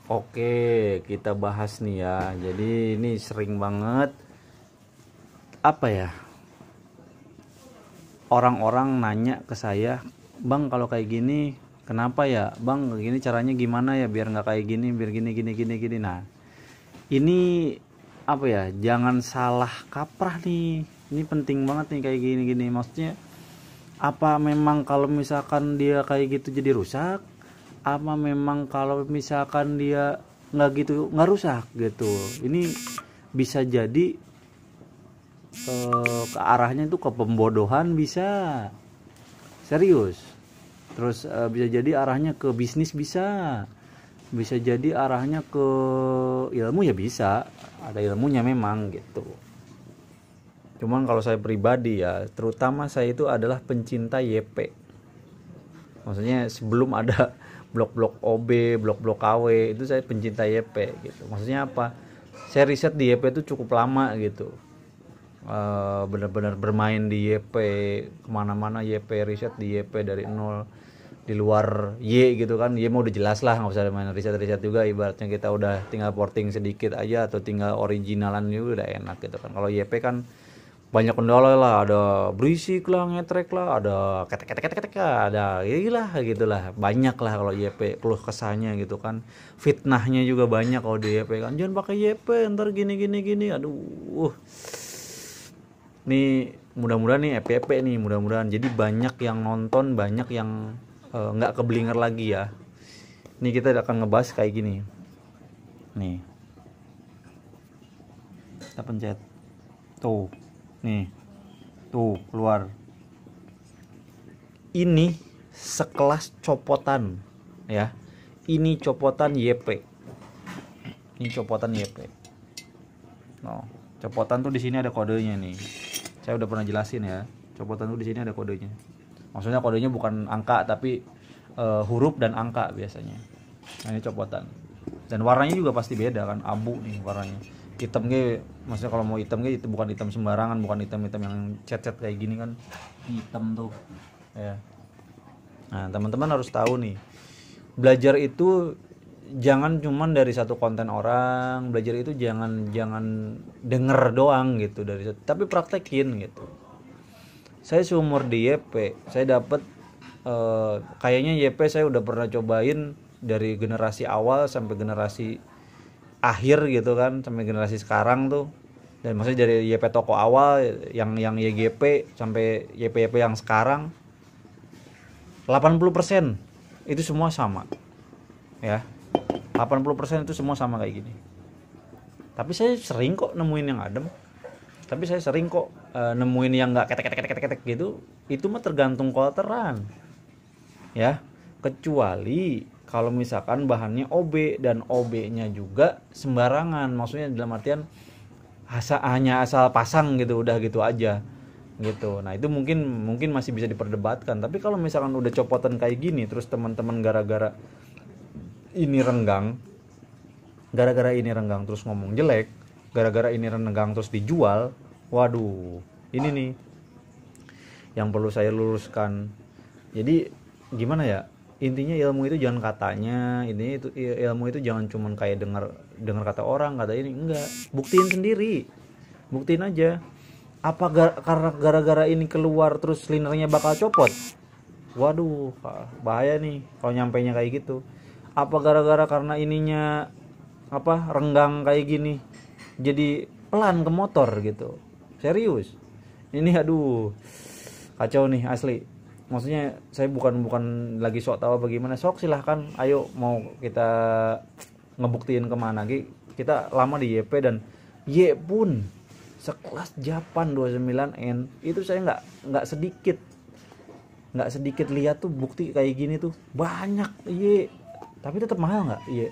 Oke, kita bahas nih ya. Jadi ini sering banget apa ya? Orang-orang nanya ke saya, "Bang, kalau kayak gini kenapa ya? Bang, gini caranya gimana ya biar nggak kayak gini, biar gini gini gini gini." Nah, ini apa ya? Jangan salah kaprah nih. Ini penting banget nih kayak gini gini. Maksudnya apa memang kalau misalkan dia kayak gitu jadi rusak? Apa memang kalau misalkan dia nggak gitu nggak rusak gitu? Ini bisa jadi ke arahnya itu ke pembodohan, bisa serius. Terus bisa jadi arahnya ke bisnis, bisa jadi arahnya ke ilmu, ya bisa ada ilmunya memang gitu. Cuman kalau saya pribadi ya, terutama saya itu adalah pencinta YP. Maksudnya sebelum ada blok-blok OB, blok-blok KW, itu saya pencinta YP gitu. Maksudnya apa? Saya riset di YP itu cukup lama gitu. Benar-benar bermain di YP, kemana-mana YP, riset di YP dari nol, di luar Y gitu kan. Y mau udah jelas lah, nggak usah main riset-riset juga, ibaratnya kita udah tinggal porting sedikit aja atau tinggal originalan juga udah enak gitu kan. Kalau YP kan banyak kendala lah, ada berisik lah, ngetrek lah, ada ketek lah, ada gila gitulah, banyak lah kalau YP keluh kesahnya gitu kan. Fitnahnya juga banyak kalau di YP kan, jangan pakai YP ntar gini gini gini, aduh. Nih mudah-mudahan nih FYP nih, mudah-mudahan jadi banyak yang nonton, banyak yang nggak keblinger lagi ya. Nih kita akan ngebahas kayak gini nih, kita pencet tuh, nih tuh keluar. Ini sekelas copotan ya, ini copotan YP, ini copotan YP. No, copotan tuh di sini ada kodenya nih. Saya udah pernah jelasin ya. Copotan tuh di sini ada kodenya. Maksudnya kodenya bukan angka tapi huruf dan angka biasanya. Nah, ini copotan. Dan warnanya juga pasti beda kan, abu nih warnanya. Hitam ge, maksudnya kalau mau hitam ge itu bukan hitam sembarangan, bukan hitam-hitam yang cet-cet kayak gini kan. Hitam tuh. Ya. Nah, teman-teman harus tahu nih. Belajar itu jangan cuman dari satu konten orang, belajar itu jangan denger doang gitu dari, tapi praktekin gitu. Saya seumur di YP, saya dapat kayaknya YP saya udah pernah cobain dari generasi awal sampai generasi akhir gitu kan, sampai generasi sekarang tuh. Dan maksudnya dari YP toko awal yang YGP sampai YP yang sekarang 80% itu semua sama. Ya. 80% itu semua sama kayak gini. Tapi saya sering kok nemuin yang adem. Tapi saya sering kok nemuin yang nggak ketek gitu. Itu mah tergantung kolteran. Ya, kecuali kalau misalkan bahannya OB dan OB-nya juga sembarangan. Maksudnya dalam artian hanya asal pasang gitu, udah gitu aja. Gitu. Nah, itu mungkin masih bisa diperdebatkan. Tapi kalau misalkan udah copotan kayak gini terus teman-teman gara-gara ini renggang, terus ngomong jelek, gara-gara ini renggang terus dijual, waduh, ini nih yang perlu saya luruskan. Jadi gimana ya, intinya ilmu itu jangan katanya, ini itu ilmu itu jangan cuman kayak dengar kata orang, kata ini, enggak, buktiin sendiri, buktiin aja. Apa karena gara-gara ini keluar terus linernya bakal copot? Waduh, bahaya nih kalau nyampainya kayak gitu. Apa gara-gara karena ininya renggang kayak gini jadi pelan ke motor gitu, serius ini, aduh, kacau nih asli. Maksudnya saya bukan lagi sok tahu bagaimana, sok silahkan, ayo mau kita ngebuktiin kemana. Kita lama di YP dan Y pun sekelas Japan 29N itu saya nggak sedikit lihat tuh bukti kayak gini tuh banyak. Y tapi tetap mahal nggak? Iya,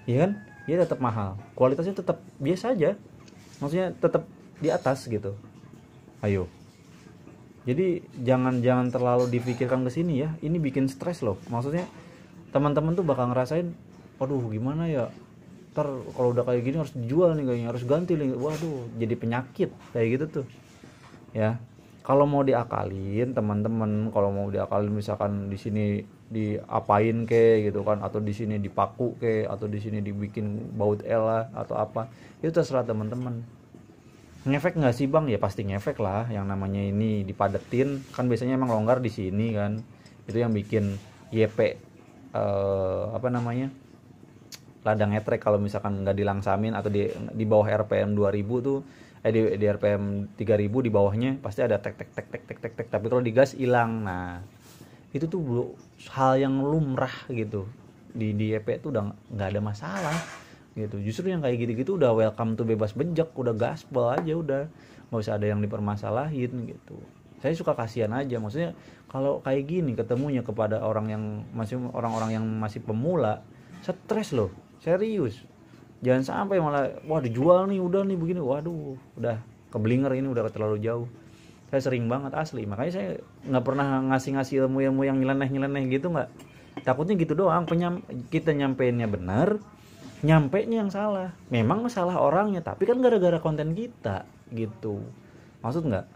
iya kan? Iya tetap mahal. Kualitasnya tetap biasa aja. Maksudnya tetap di atas gitu. Ayo. Jadi jangan terlalu difikirkan ke sini ya. Ini bikin stres loh. Maksudnya teman-teman tuh bakal ngerasain, aduh gimana ya? Ntar kalau udah kayak gini harus dijual nih kayaknya, harus ganti nih. Waduh, jadi penyakit kayak gitu tuh. Ya. Kalau mau diakalin teman-teman, kalau mau diakalin misalkan di sini diapain ke gitu kan, atau di sini dipaku ke, atau di sini dibikin baut L lah atau apa, itu terserah teman-teman. Ngefek nggak sih bang? Ya pasti ngefek lah, yang namanya ini dipadetin kan biasanya emang longgar di sini kan, itu yang bikin YP apa namanya, ladang ngetrek kalau misalkan nggak dilangsamin atau di bawah RPM 2000 tuh di RPM 3000 di bawahnya pasti ada tek tek tek tek tek tek tek, tapi kalau digas hilang. Nah itu tuh bro, hal yang lumrah gitu di YP tuh udah nggak ada masalah gitu. Justru yang kayak gitu-gitu udah welcome tuh, bebas bejek, udah gaspol aja, udah nggak usah ada yang dipermasalahin gitu. Saya suka kasihan aja, maksudnya kalau kayak gini ketemunya kepada orang-orang yang masih pemula, stres loh, serius. Jangan sampai malah wah dijual nih, udah nih begini, waduh udah keblinger, ini udah terlalu jauh. Saya sering banget asli, makanya saya nggak pernah ngasih ilmu yang nyeleneh gitu, nggak. Takutnya gitu doang, kita nyampeinnya benar, nyampenya yang salah. Memang salah orangnya, tapi kan gara-gara konten kita gitu. Maksud nggak?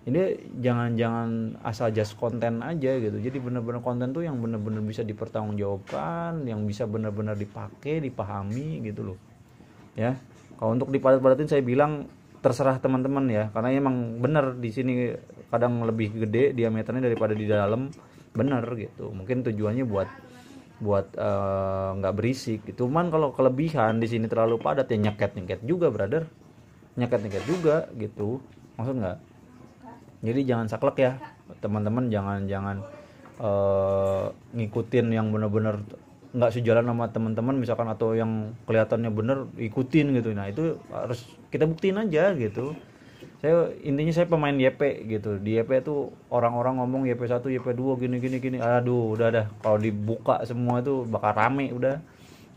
Ini jangan asal just konten aja gitu. Jadi benar-benar konten tuh yang benar-benar bisa dipertanggungjawabkan, yang bisa benar-benar dipakai, dipahami gitu loh. Ya. Kalau untuk dipadat-padatin saya bilang terserah teman-teman ya, karena emang benar di sini kadang lebih gede diameternya daripada di dalam, benar gitu. Mungkin tujuannya buat nggak berisik gitu. Cuman kalau kelebihan di sini terlalu padat ya nyeket juga brother, nyeket juga gitu, maksud nggak. Jadi jangan saklek ya teman-teman, jangan ngikutin yang benar-benar nggak sejalan sama teman-teman misalkan, atau yang kelihatannya bener ikutin gitu. Nah itu harus kita buktiin aja gitu. Intinya saya pemain YP gitu. Di YP tuh orang-orang ngomong YP 1, YP 2 gini. Aduh, udah dah. Kalau dibuka semua itu bakal rame udah.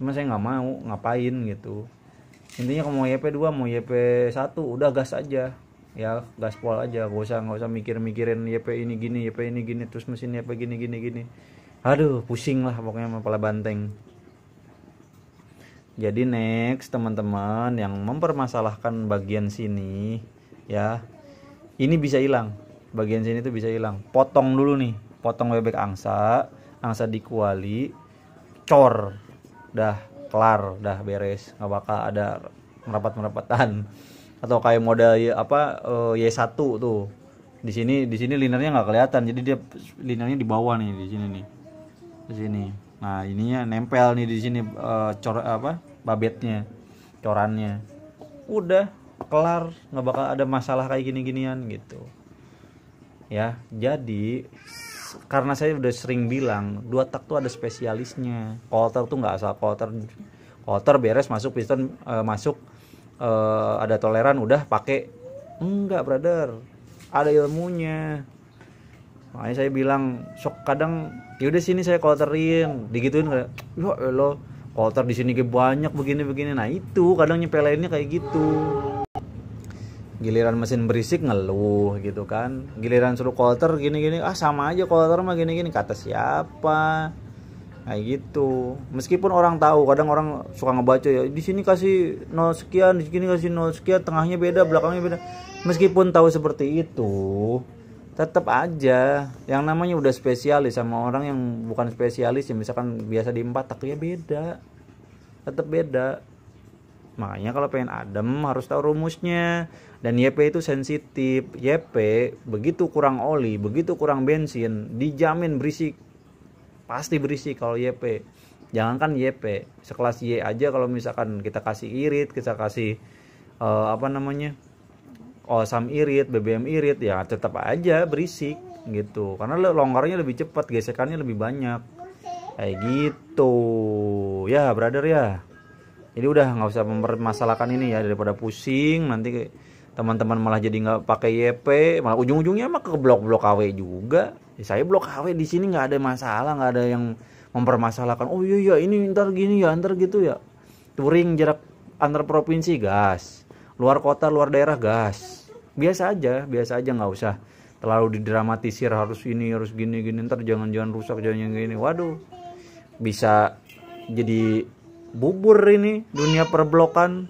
Cuma saya nggak mau ngapain gitu. Intinya kalau mau YP 2, mau YP 1 udah gas aja. Ya, gaspol aja. Gak usah mikirin YP ini gini, terus mesin YP gini. Aduh, pusing lah pokoknya kepala banteng. Jadi next teman-teman yang mempermasalahkan bagian sini ya, ini bisa hilang, bagian sini tuh bisa hilang. Potong dulu nih, potong bebek angsa dikuali, cor, dah kelar, dah beres, nggak bakal ada merapat-merapatan. Atau kayak model Y1 tuh, di sini linernya nggak kelihatan, jadi dia linernya di bawah nih, di sini nih, di sini. Nah ininya nempel nih di sini, babetnya, corannya, udah kelar, nggak bakal ada masalah kayak gini-ginian gitu ya. Jadi karena saya udah sering bilang 2 tak tuh ada spesialisnya. Coulter tuh nggak asal coulter beres masuk piston, ada toleran udah pakai, enggak brother, ada ilmunya. Makanya saya bilang sok kadang yaudah sini saya coulterin, digituin kayak ya elah coulter di sini banyak begini. Nah itu kadang nyepelainnya kayak gitu. Giliran mesin berisik ngeluh gitu kan, giliran suruh coulter gini sama aja coulter mah gini kata siapa, kayak gitu. Meskipun orang tahu, kadang orang suka ngebaca ya di sini kasih 0 sekian, di sini kasih 0 sekian, tengahnya beda, belakangnya beda. Meskipun tahu seperti itu, tetap aja yang namanya udah spesialis sama orang yang bukan spesialis ya, misalkan biasa di 4 tak ya beda, tetap beda. Makanya kalau pengen adem harus tahu rumusnya. Dan YP itu sensitif. YP begitu kurang oli, begitu kurang bensin, dijamin berisik. Pasti berisik kalau YP. Jangankan YP, sekelas Y aja kalau misalkan kita kasih irit, kita kasih OSAM irit, BBM irit, ya tetap aja berisik gitu. Karena longgarnya lebih cepat, gesekannya lebih banyak. Kayak gitu. Ya, brother ya. Jadi udah nggak usah mempermasalahkan ini ya, daripada pusing nanti teman-teman malah jadi nggak pakai YP, malah ujung-ujungnya mah ke blok KW juga. Ya, saya blok KW di sini nggak ada masalah, nggak ada yang mempermasalahkan. Oh iya ini ntar gini ya, ntar gitu ya. Touring jarak antar provinsi gas, luar kota luar daerah gas. Biasa aja nggak usah terlalu didramatisir harus ini harus gini ntar jangan rusak jangan gini. Waduh, bisa jadi bubur ini dunia perblokan,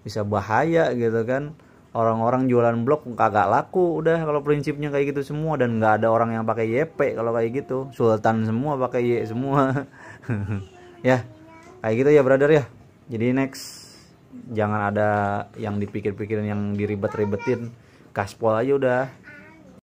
bisa bahaya gitu kan. Orang-orang jualan blok kagak laku udah kalau prinsipnya kayak gitu semua, dan nggak ada orang yang pakai YP kalau kayak gitu. Sultan semua pakai Y semua. Ya kayak gitu ya brother ya. Jadi next jangan ada yang dipikir-pikirin, yang diribet-ribetin, gaspol aja udah.